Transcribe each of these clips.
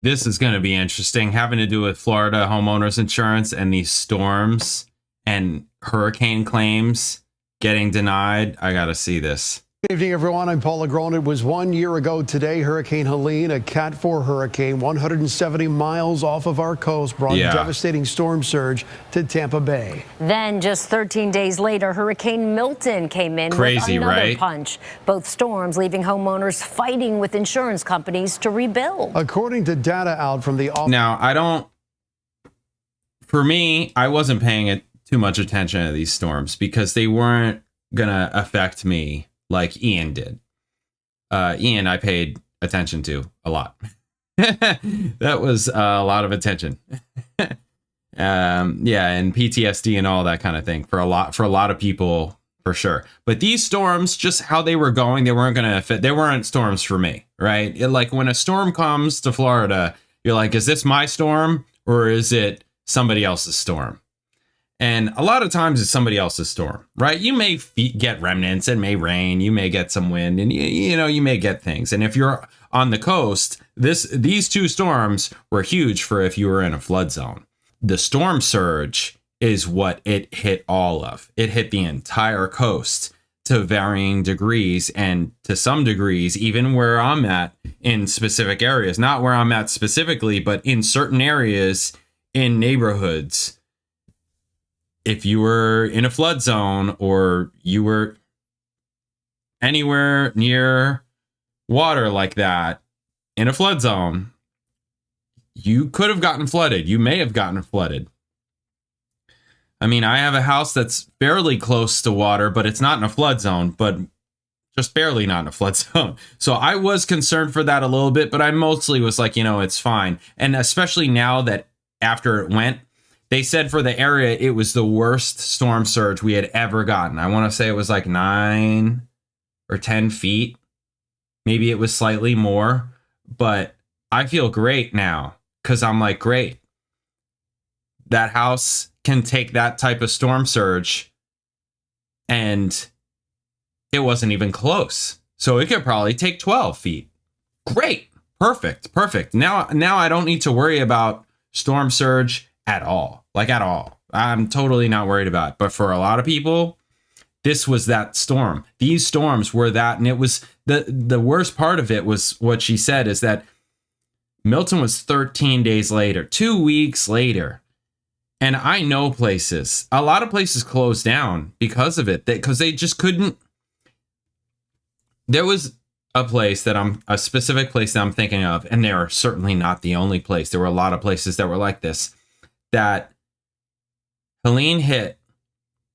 This is going to be interesting, having to do with Florida homeowners insurance and these storms and hurricane claims getting denied. I got to see this. Good evening, everyone. I'm Paul Legrone. It was 1 year ago today. Hurricane Helene, a Cat 4 hurricane, 170 miles off of our coast, brought devastating storm surge to Tampa Bay. Then just 13 days later, Hurricane Milton came in with another punch. Both storms leaving homeowners fighting with insurance companies to rebuild. According to data out from the office. Now, for me, I wasn't paying too much attention to these storms because they weren't going to affect me like Ian did. Ian, I paid attention to a lot. That was a lot of attention. Yeah, and PTSD and all that kind of thing for a lot of people, for sure. But these storms, just how they were going, they weren't going to affect. They weren't storms for me, right? Like when a storm comes to Florida, you're like, is this my storm or is it somebody else's storm? And a lot of times it's somebody else's storm, right? You may get remnants, it may rain, you may get some wind, and you may get things. And if you're on the coast, these two storms were huge for if you were in a flood zone. The storm surge is what it hit all of. It hit the entire coast to varying degrees, and to some degrees, even where I'm at in specific areas, not where I'm at specifically, but in certain areas in neighborhoods. If you were in a flood zone or you were anywhere near water like that in a flood zone, you could have gotten flooded. You may have gotten flooded. I mean, I have a house that's fairly close to water, but it's not in a flood zone, but just barely not in a flood zone. So I was concerned for that a little bit, but I mostly was like, it's fine. And especially now that after it went, they said for the area, it was the worst storm surge we had ever gotten. I want to say it was like 9 or 10 feet. Maybe it was slightly more, but I feel great now because I'm like, great. That house can take that type of storm surge and it wasn't even close. So it could probably take 12 feet. Great. Perfect. Now I don't need to worry about storm surge at all. At all. I'm totally not worried about it. But for a lot of people, this was that storm. These storms were that. And it was the worst part of it was what she said is that Milton was 13 days later, 2 weeks later. And I know a lot of places closed down because of it, because they just couldn't. There was a specific place that I'm thinking of, and they are certainly not the only place. There were a lot of places that were like this, that Helene hit,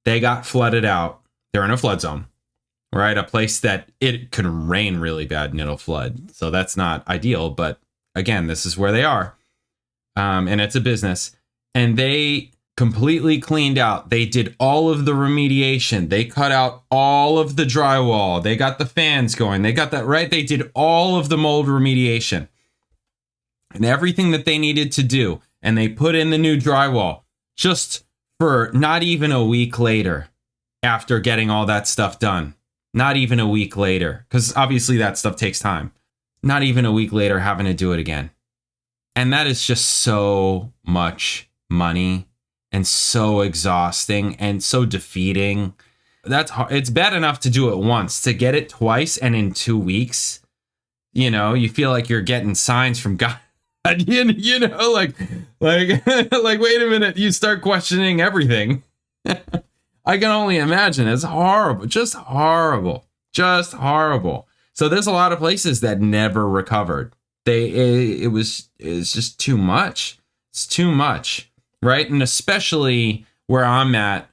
they got flooded out. They're in a flood zone, right? A place that it can rain really bad and it'll flood. So that's not ideal. But again, this is where they are. And it's a business. And they completely cleaned out. They did all of the remediation. They cut out all of the drywall. They got the fans going. They got that right. They did all of the mold remediation and everything that they needed to do. And they put in the new drywall just for not even a week later after getting all that stuff done. Not even a week later, because obviously that stuff takes time. Not even a week later having to do it again. And that is just so much money and so exhausting and so defeating. That's hard. It's bad enough to do it once. To get it twice and in 2 weeks, you feel like you're getting signs from God. Like wait a minute, you start questioning everything. I can only imagine. It's horrible, just horrible. So there's a lot of places that never recovered. It's just too much. It's too much, right? And especially where I'm at,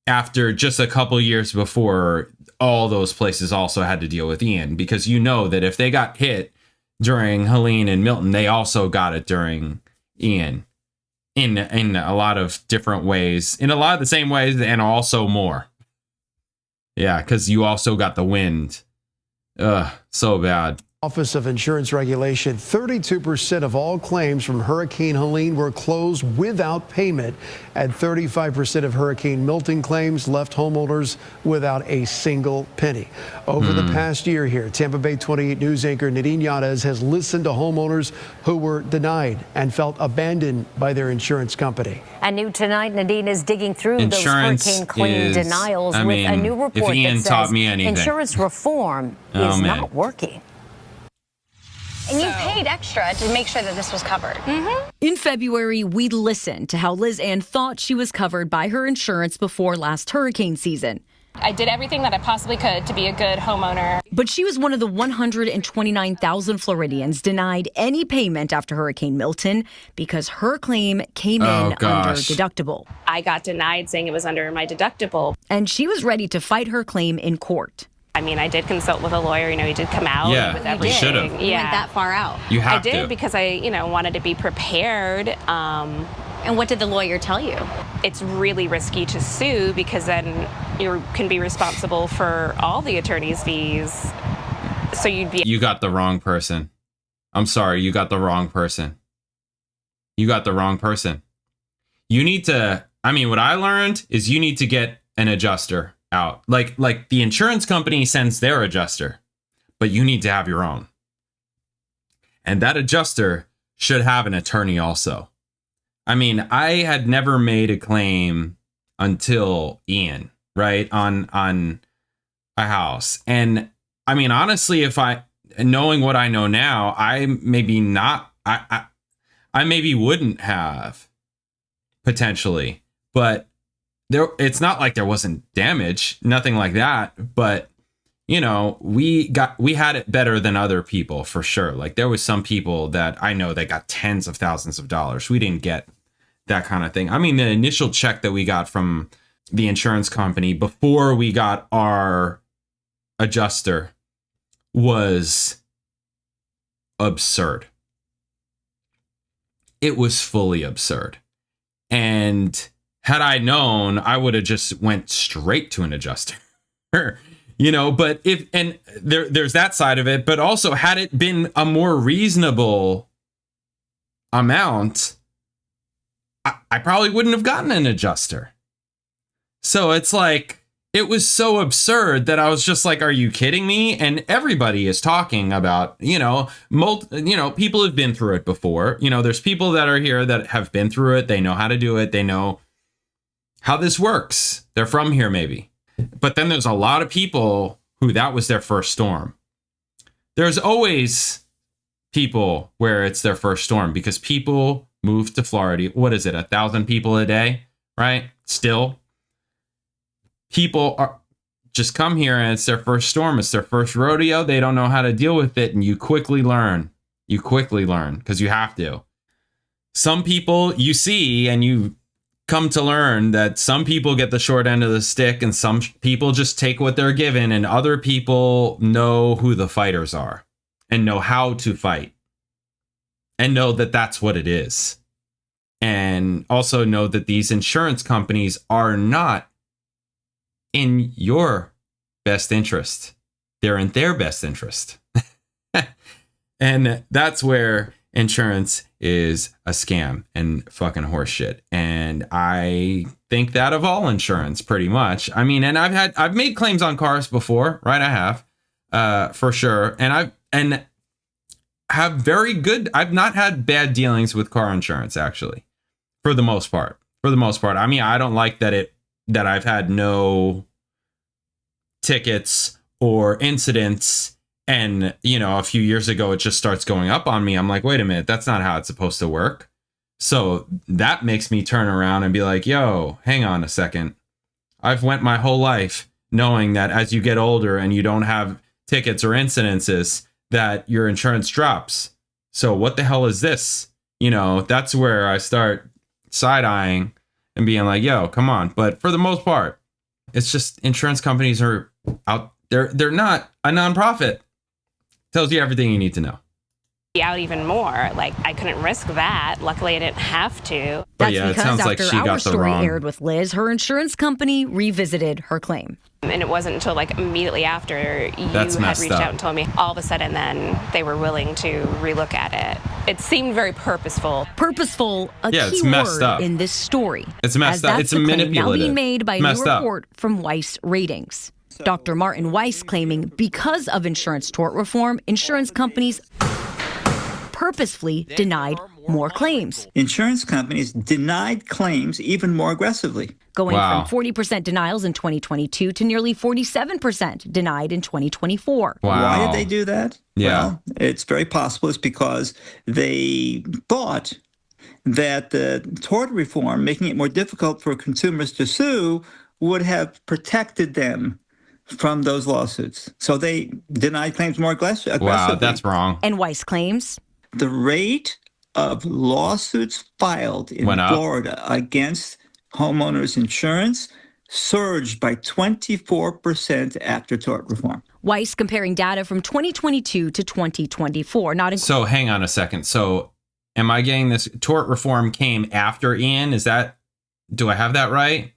after just a couple years before, all those places also had to deal with Ian, because that if they got hit during Helene and Milton, they also got it during Ian in a lot of different ways, in a lot of the same ways, and also more. Yeah, because you also got the wind. Ugh, so bad. Office of Insurance Regulation, 32% of all claims from Hurricane Helene were closed without payment, and 35% of Hurricane Milton claims left homeowners without a single penny. Over the past year here, Tampa Bay 28 News anchor Nadine Yanez has listened to homeowners who were denied and felt abandoned by their insurance company. And new tonight, Nadine is digging through those hurricane claim denials with a new report that says insurance reform is not working. And you paid extra to make sure that this was covered. In February, we listened to how Liz Ann thought she was covered by her insurance before last hurricane season. I did everything that I possibly could to be a good homeowner. But she was one of the 129,000 Floridians denied any payment after Hurricane Milton because her claim came in under deductible. I got denied saying it was under my deductible. And she was ready to fight her claim in court. I mean, I did consult with a lawyer. He did come out with everything. You should have. You went that far out. You have to. I did because I, wanted to be prepared. And what did the lawyer tell you? It's really risky to sue because then you can be responsible for all the attorney's fees. So You got the wrong person. I'm sorry, you got the wrong person. You got the wrong person. You need to, what I learned is you need to get an adjuster out. Like the insurance company sends their adjuster, but you need to have your own. And that adjuster should have an attorney also. I had never made a claim until Ian, right? On a house. And honestly, knowing what I know now, I maybe wouldn't have potentially, but it's not like there wasn't damage, nothing like that. But, we had it better than other people for sure. Like there was some people that I know that got tens of thousands of dollars. We didn't get that kind of thing. The initial check that we got from the insurance company before we got our adjuster was absurd. It was fully absurd. And had I known, I would have just went straight to an adjuster, but there's that side of it, but also had it been a more reasonable amount, I probably wouldn't have gotten an adjuster. So it's like, it was so absurd that I was just like, are you kidding me? And everybody is talking about, people have been through it before. There's people that are here that have been through it. They know how to do it. They know how this works. They're from here, maybe. But then there's a lot of people who that was their first storm. There's always people where it's their first storm because people move to Florida. What is it? 1,000 people a day, right? Still. People are just come here and it's their first storm. It's their first rodeo. They don't know how to deal with it. And you quickly learn. Because you have to. Some people you see and you come to learn that some people get the short end of the stick and some people just take what they're given, and other people know who the fighters are and know how to fight and know that that's what it is. And also know that these insurance companies are not in your best interest. They're in their best interest. And that's where insurance is a scam and fucking horseshit. And I think that of all insurance pretty much. And I've made claims on cars before, right? I have, for sure. And I've not had bad dealings with car insurance, actually, for the most part. I don't like that I've had no tickets or incidents. And, a few years ago, it just starts going up on me. I'm like, wait a minute, that's not how it's supposed to work. So that makes me turn around and be like, yo, hang on a second. I've went my whole life knowing that as you get older and you don't have tickets or incidences, that your insurance drops. So what the hell is this? That's where I start side-eyeing and being like, yo, come on. But for the most part, it's just insurance companies are out. They're not a nonprofit. Tells you everything you need to know. out even more. Like, I couldn't risk that. Luckily, I didn't have to. That's yeah, because like after our story aired with Liz, her insurance company revisited her claim. And it wasn't until like immediately after you had reached out and told me, all of a sudden then they were willing to relook at it. It seemed very purposeful. Purposeful, a key word in this story. It's messed up. It's manipulative. Now being made by a new report from Weiss Ratings. Dr. Martin Weiss claiming because of insurance tort reform, insurance companies purposefully denied more claims. Insurance companies denied claims even more aggressively. Going from 40% denials in 2022 to nearly 47% denied in 2024. Why did they do that? Yeah. Well, it's very possible it's because they thought that the tort reform, making it more difficult for consumers to sue, would have protected them from those lawsuits. So they denied claims more aggressively. Wow, that's wrong. And Weiss claims the rate of lawsuits filed in Florida against homeowners insurance surged by 24% after tort reform. Weiss comparing data from 2022 to 2024. So hang on a second. So am I getting this? Tort reform came after Ian? Do I have that right?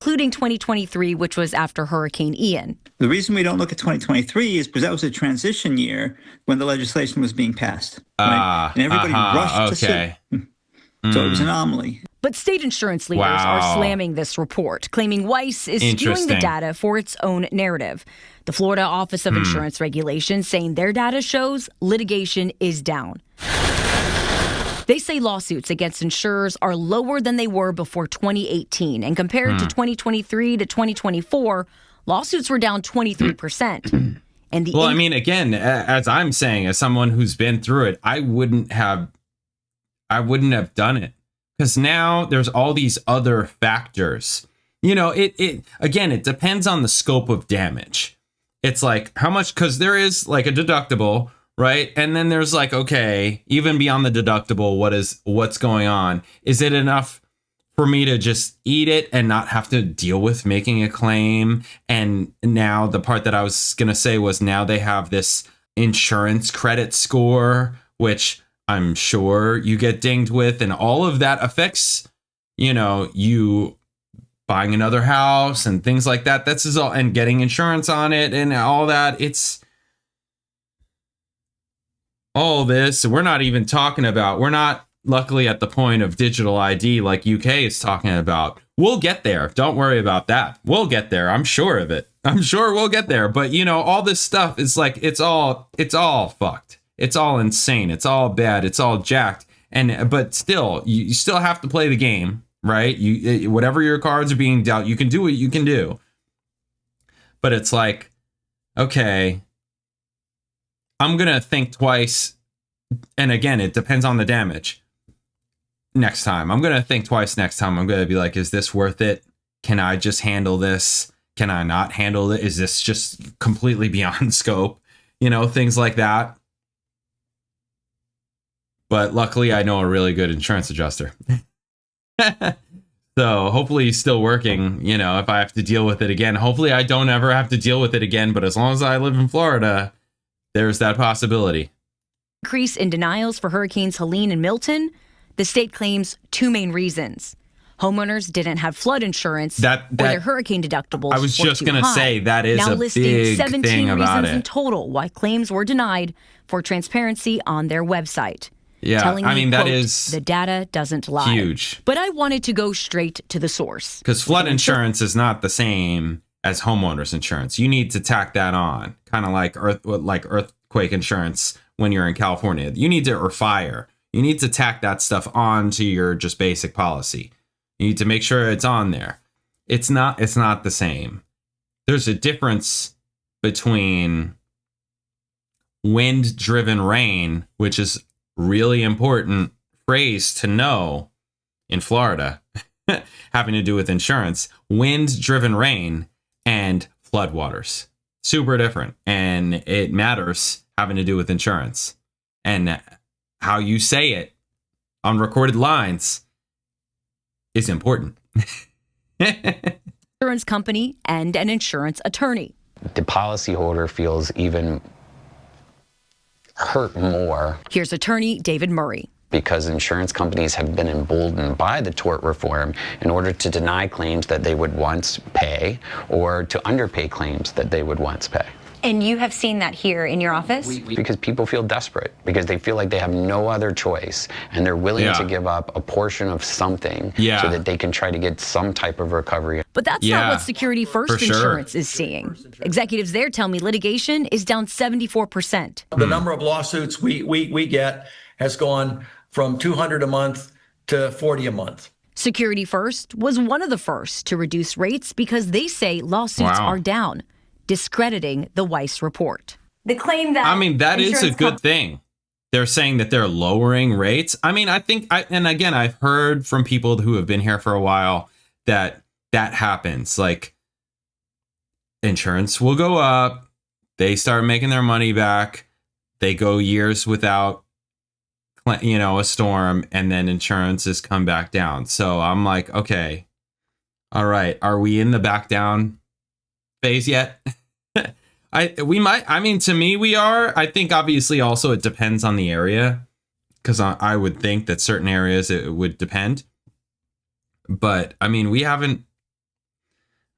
Including 2023, which was after Hurricane Ian. The reason we don't look at 2023 is because that was a transition year when the legislation was being passed. Right? And everybody rushed to sue. So it was an anomaly. But state insurance leaders are slamming this report, claiming Weiss is skewing the data for its own narrative. The Florida Office of Insurance Regulation saying their data shows litigation is down. They say lawsuits against insurers are lower than they were before 2018. And compared to 2023 to 2024, lawsuits were down 23%. And I mean, again, as I'm saying, as someone who's been through it, I wouldn't have done it. Because now there's all these other factors. You know, it depends on the scope of damage. It's like how much, because there is like a deductible, right? And then there's like, okay, even beyond the deductible, what's going on? Is it enough for me to just eat it and not have to deal with making a claim? And now the part that I was going to say was now they have this insurance credit score, which I'm sure you get dinged with, and all of that affects, you buying another house and things like that. That's just all, and getting insurance on it and all that. It's all this. We're not even talking about, we're not luckily at the point of digital ID like UK is talking about. We'll get there. Don't worry about that. We'll get there. I'm sure of it. I'm sure we'll get there. But all this stuff is like, it's all fucked. It's all insane. It's all bad. It's all jacked. But still, you still have to play the game, right? Whatever your cards are being dealt, you can do what you can do. But it's like, okay, I'm going to think twice. And again, it depends on the damage. Next time, I'm going to think twice next time. I'm going to be like, is this worth it? Can I just handle this? Can I not handle it? Is this just completely beyond scope? Things like that. But luckily, I know a really good insurance adjuster. So hopefully he's still working. If I have to deal with it again, hopefully I don't ever have to deal with it again. But as long as I live in Florida, there's that possibility. Increase in denials for Hurricanes Helene and Milton. The state claims two main reasons. Homeowners didn't have flood insurance or their hurricane deductibles. I was just going to say that is now a listing big 17 thing about reasons it. in total why claims were denied for transparency on their website. Yeah, telling me, that quote, is the data doesn't lie. Huge. But I wanted to go straight to the source. Because flood insurance is not the same as homeowners insurance. You need to tack that on, kind of like earthquake insurance when you're in California. You need to, or fire. You need to tack that stuff on to your just basic policy. You need to make sure it's on there. It's not the same. There's a difference between wind-driven rain, which is really important phrase to know in Florida, having to do with insurance, wind-driven rain and floodwaters. Super different. And it matters having to do with insurance. And how you say it on recorded lines is important. Insurance company and an insurance attorney. The policyholder feels even hurt more. Here's attorney David Murray. Because insurance companies have been emboldened by the tort reform in order to deny claims that they would once pay or to underpay claims that they would once pay. And you have seen that here in your office? Because people feel desperate, because they feel like they have no other choice, and they're willing to give up a portion of something so that they can try to get some type of recovery. But that's not what Security First Insurance is seeing. Executives there tell me litigation is down 74%. The number of lawsuits we get has gone from 200 a month to 40 a month. Security First was one of the first to reduce rates because they say lawsuits are down, discrediting the Weiss report. The claim that that is a good thing. They're saying that they're lowering rates. I think, and again, I've heard from people who have been here for a while that happens. Like, insurance will go up, they start making their money back, they go years without a storm, and then insurances come back down. So I'm like, okay, all right, are we in the back down phase yet? To me, we are. I think obviously also it depends on the area, because I would think that certain areas it would depend. But we haven't,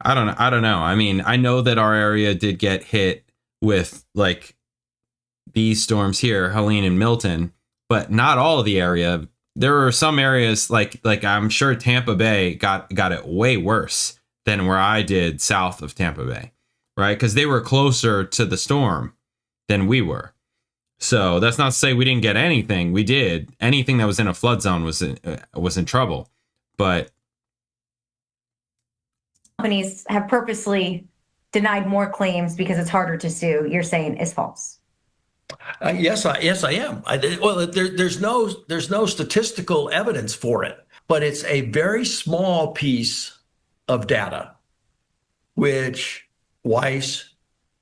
I don't know. I know that our area did get hit with like these storms here, Helene and Milton, but not all of the area. There are some areas like I'm sure Tampa Bay got it way worse than where I did south of Tampa Bay, right? Because they were closer to the storm than we were. So that's not to say we didn't get anything. We did. Anything that was in a flood zone was in trouble. But companies have purposely denied more claims because it's harder to sue, you're saying is false. Yes, I am. There's no statistical evidence for it, but it's a very small piece of data which Weiss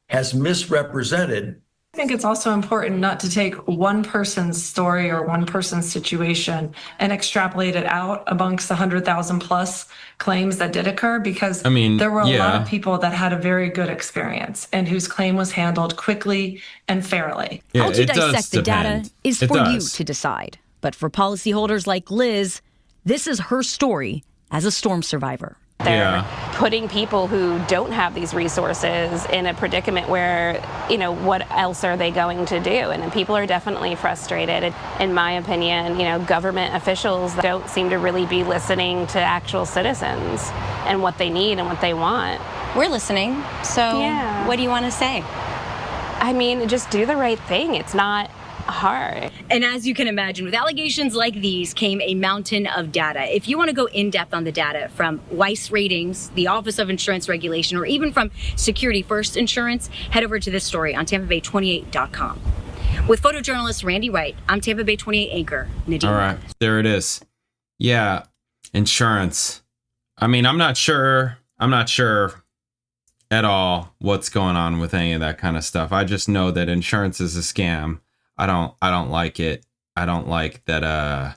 has misrepresented. I think it's also important not to take one person's story or one person's situation and extrapolate it out amongst the 100,000 plus claims that did occur, because there were a lot of people that had a very good experience and whose claim was handled quickly and fairly. How to dissect the data is for you to decide. But for policyholders like Liz, this is her story as a storm survivor. They're putting people who don't have these resources in a predicament where, what else are they going to do? And people are definitely frustrated. In my opinion, government officials don't seem to really be listening to actual citizens and what they need and what they want. We're listening. So what do you want to say? Just do the right thing. It's not hard. And as you can imagine, with allegations like these came a mountain of data. If you want to go in depth on the data from Weiss Ratings, the Office of Insurance Regulation, or even from Security First Insurance, head over to this story on TampaBay28.com. With photojournalist Randy Wright, I'm Tampa Bay 28 anchor Nadine. All right, there it is. Yeah, insurance. I'm not sure at all what's going on with any of that kind of stuff. I just know that insurance is a scam. I don't like it. I don't like that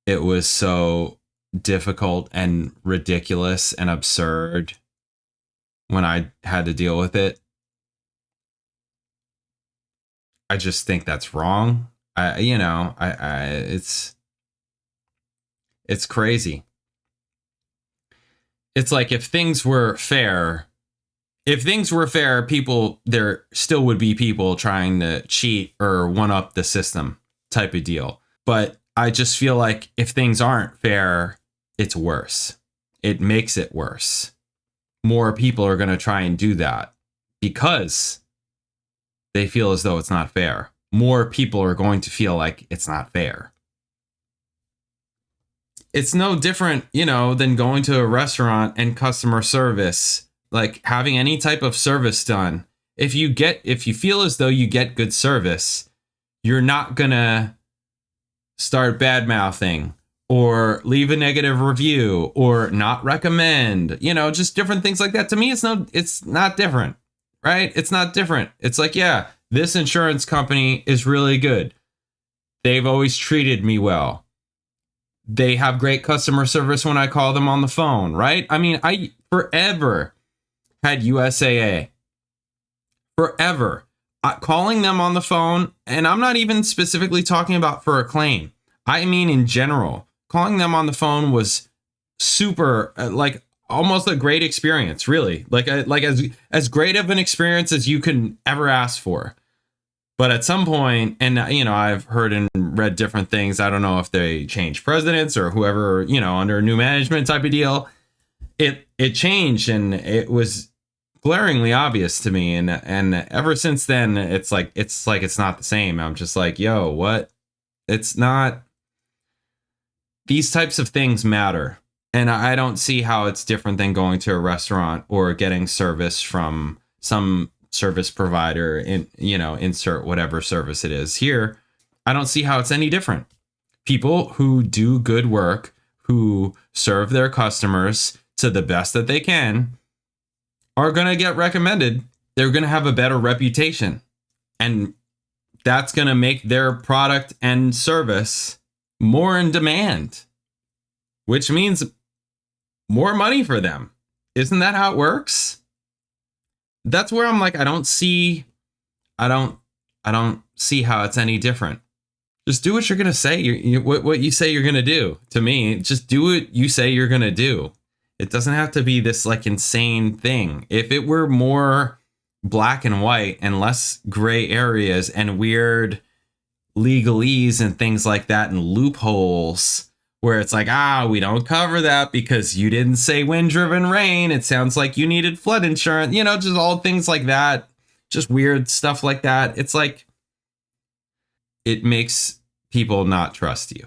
it was so difficult and ridiculous and absurd when I had to deal with it. I just think that's wrong. It's crazy. It's like if things were fair, there still would be people trying to cheat or one up the system type of deal. But I just feel like if things aren't fair, it's worse. It makes it worse. More people are going to try and do that because they feel as though it's not fair. More people are going to feel like it's not fair. It's no different, than going to a restaurant and customer service. Like having any type of service done, if you feel as though you get good service, you're not gonna start bad mouthing or leave a negative review or not recommend, just different things like that. To me, it's not different, right? It's not different. It's like, this insurance company is really good. They've always treated me well. They have great customer service when I call them on the phone, right? I forever had USAA. Forever. calling them on the phone, and I'm not even specifically talking about for a claim. I mean, in general, calling them on the phone was super, like almost a great experience, really. Like as great of an experience as you can ever ask for. But at some point, and you know, I've heard and read different things. I don't know if they changed presidents or whoever, you know, under new management type of deal. It changed, and it was glaringly obvious to me. And ever since then, it's like it's not the same. I'm just like, yo, what? It's not. These types of things matter. And I don't see how it's different than going to a restaurant or getting service from some service provider in, you know, insert whatever service it is. Here, I don't see how it's any different. People who do good work, who serve their customers to the best that they can, are going to get recommended. They're going to have a better reputation. And that's going to make their product and service more in demand, which means more money for them. Isn't that how it works? That's where I'm like, I don't see how it's any different. Just do what you're going to say. What you say you're going to do. To me, just do what you say you're going to do. It doesn't have to be this like insane thing. If it were more black and white and less gray areas and weird legalese and things like that and loopholes where it's like, we don't cover that because you didn't say wind-driven rain. It sounds like you needed flood insurance. You know, just all things like that. Just weird stuff like that. It's like, it makes people not trust you.